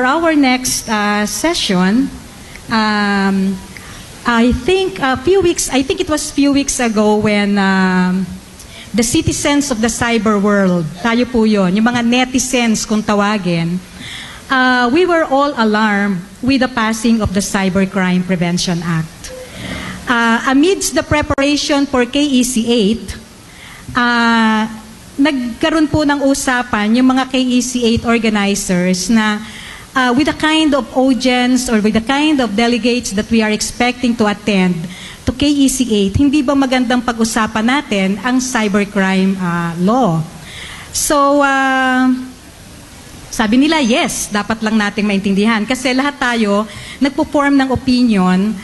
for our next session, I think it was few weeks ago when the citizens of the cyber world, tayo po yun, yung mga netizens kung tawagin, we were all alarmed with the passing of the Cybercrime Prevention Act. Amidst the preparation for KEC 8, nagkaroon po ng usapan yung mga KEC 8 organizers na with the kind of audience or with the kind of delegates that we are expecting to attend to KEC 8, hindi ba magandang pag-usapan natin ang cybercrime law? So, sabi nila, yes, dapat lang nating maintindihan. Kasi lahat tayo nagpo-form ng opinion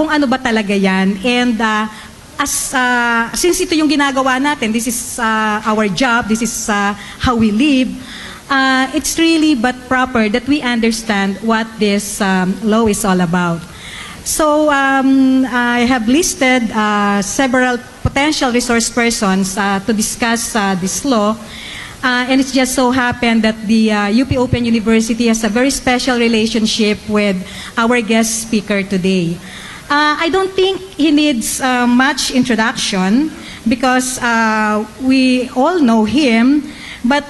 kung ano ba talaga yan. And since ito yung ginagawa natin, this is our job, this is how we live, it's really but proper that we understand what this law is all about. So I have listed several potential resource persons to discuss this law. And it's just so happened that the UP Open University has a very special relationship with our guest speaker today. I don't think he needs much introduction because we all know him. But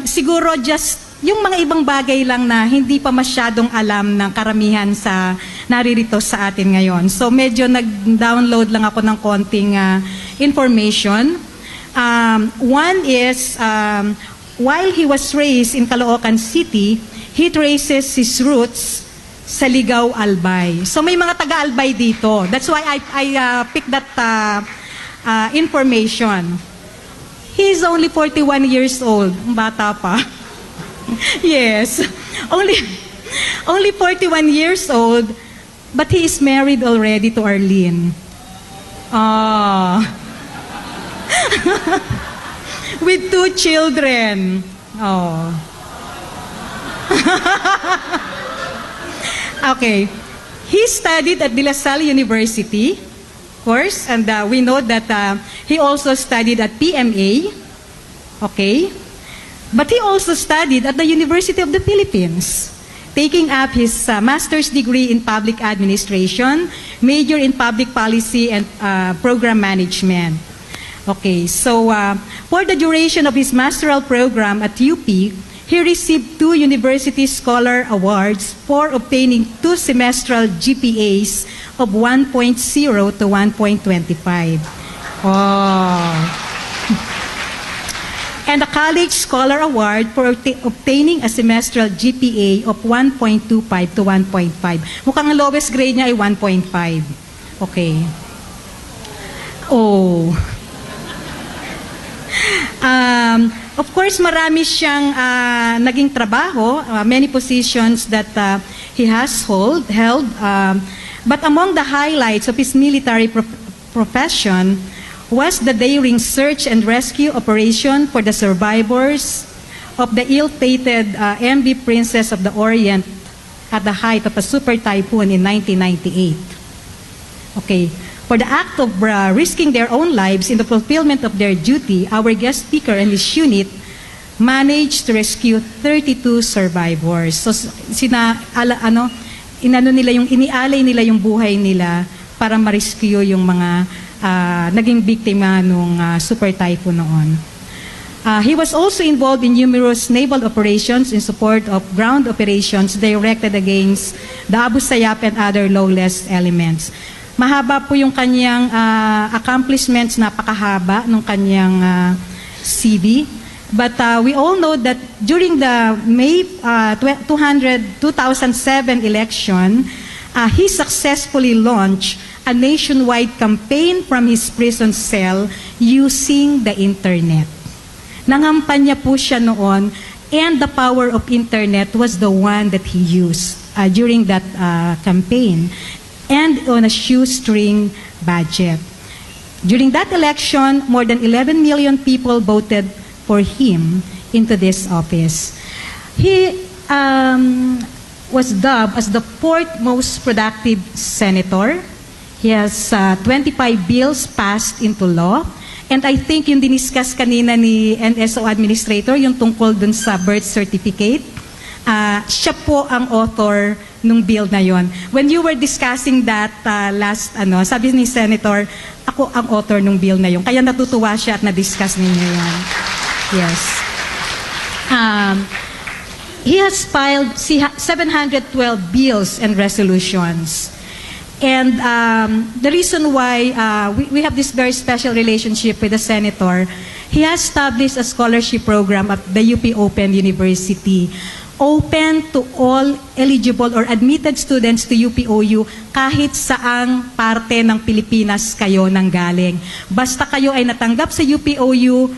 siguro just yung mga ibang bagay lang na hindi pa masyadong alam ng karamihan sa naririto sa atin ngayon. So medyo nag-download lang ako ng konting information. One is, while he was raised in Caloocan City, he traces his roots sa Ligaw, Albay. So may mga taga-Albay dito. That's why I picked that information. He's only 41 years old. Bata pa. Yes. Only 41 years old, but he is married already to Arlene. With 2 children. Okay. He studied at De La Salle University, of course, and we know that he also studied at PMA. Okay. But he also studied at the University of the Philippines, taking up his master's degree in public administration, major in public policy and program management. Okay, so for the duration of his masteral program at UP, he received 2 University Scholar Awards for obtaining 2 semestral GPAs of 1.0 to 1.25. And a College Scholar Award for obtaining a semestral GPA of 1.25 to 1.5. Mukhang ang lowest grade niya ay 1.5. Okay. Of course, marami siyang naging trabaho, many positions that he has held. But among the highlights of his military profession was the daring search and rescue operation for the survivors of the ill-fated MV Princess of the Orient at the height of a super typhoon in 1998. Okay. For the act of risking their own lives in the fulfillment of their duty, our guest speaker and his unit managed to rescue 32 survivors. So inialay nila yung buhay nila para ma-rescue yung mga naging biktima nung super typhoon noon. He was also involved in numerous naval operations in support of ground operations directed against the Abu Sayyaf and other lawless elements. Mahaba po yung kanyang accomplishments, napakahaba ng kanyang CV. But we all know that during the May 2007 election, he successfully launched a nationwide campaign from his prison cell using the internet. Nangampanya po siya noon, and the power of internet was the one that he used during that campaign, and on a shoestring budget. During that election, more than 11 million people voted for him into this office. He was dubbed as the 4th most productive senator. He has 25 bills passed into law. And I think yung diniscuss kanina ni NSO Administrator, yung tungkol dun sa birth certificate, siya po ang author nung bill na yon. When you were discussing that sabi ni Senator, ako ang author nung bill na yon. Kaya natutuwa siya at na-discuss ninyo yan. Yes. He has filed 712 bills and resolutions. And the reason why we have this very special relationship with the Senator, he has established a scholarship program at the UP Open University, open to all eligible or admitted students to UPOU kahit saang parte ng Pilipinas kayo nanggaling. Basta kayo ay natanggap sa UPOU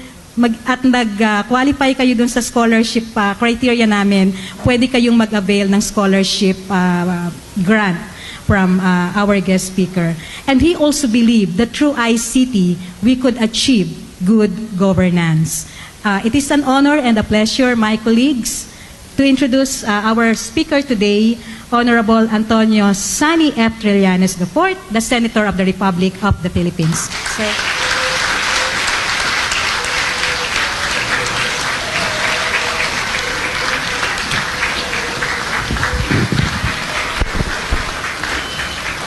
at nag-qualify kayo dun sa scholarship criteria namin, pwede kayong mag-avail ng scholarship grant from our guest speaker. And he also believed that through ICT, we could achieve good governance. It is an honor and a pleasure, my colleagues, to introduce our speaker today, Honorable Antonio Sani F. Trillanes IV, the Senator of the Republic of the Philippines. Sir.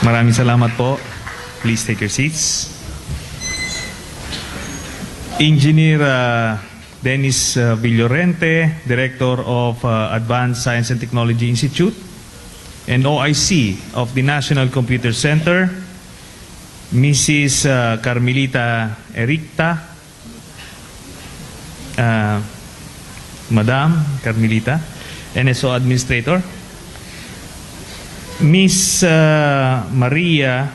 Maraming salamat po. Please take your seats. Engineer Dennis Villorente, Director of Advanced Science and Technology Institute and OIC of the National Computer Center, Mrs. Carmelita Ericta, Madam Carmelita, NSO Administrator, Miss Maria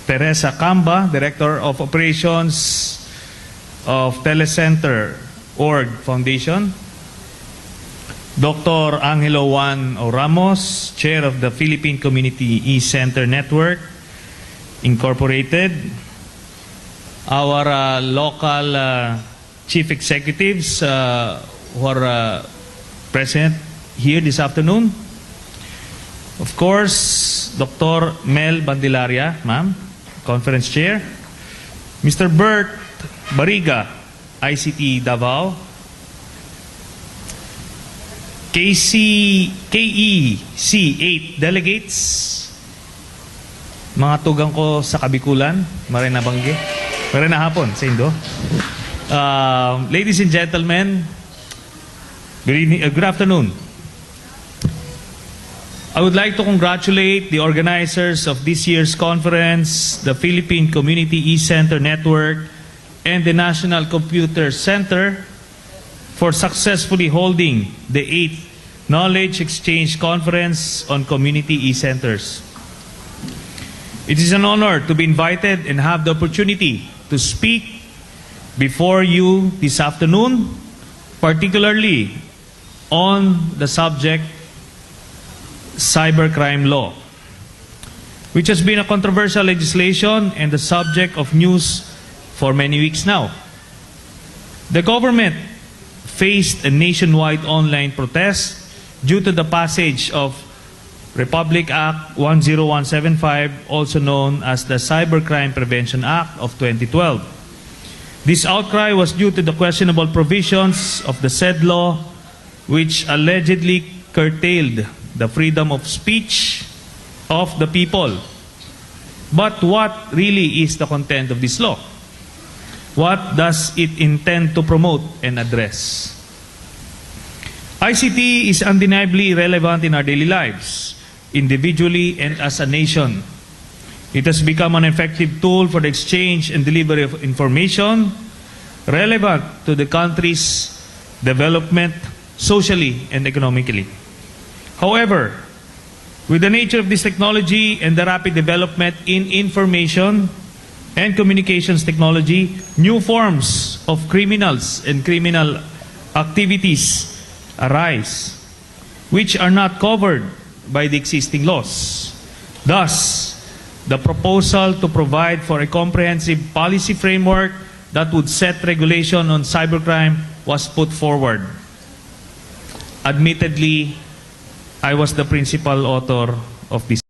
Teresa Camba, Director of Operations of Telecenter Org Foundation, Dr. Angelo Juan O. Ramos, Chair of the Philippine Community E-Center Network Incorporated, our local chief executives who are present here this afternoon. Of course, Dr. Mel Bandilaria, ma'am, Conference Chair. Mr. Bert Bariga, ICT Davao. KEC 8 delegates. Mga tugang ko sa Kabikulan, Marina Bangge. Marina hapon, sa Indo. Ladies and gentlemen, good afternoon. I would like to congratulate the organizers of this year's conference, the Philippine Community E-Center Network, and the National Computer Center for successfully holding the 8th Knowledge Exchange Conference on Community E-Centers. It is an honor to be invited and have the opportunity to speak before you this afternoon, particularly on the subject cybercrime law, which has been a controversial legislation and the subject of news for many weeks now. The government faced a nationwide online protest due to the passage of Republic Act 10175, also known as the Cybercrime Prevention Act of 2012. This outcry was due to the questionable provisions of the said law, which allegedly curtailed the freedom of speech of the people. But what really is the content of this law? What does it intend to promote and address? ICT is undeniably relevant in our daily lives, individually and as a nation. It has become an effective tool for the exchange and delivery of information relevant to the country's development socially and economically. However, with the nature of this technology and the rapid development in information and communications technology, new forms of criminals and criminal activities arise, which are not covered by the existing laws. Thus, the proposal to provide for a comprehensive policy framework that would set regulation on cybercrime was put forward. Admittedly, I was the principal author of this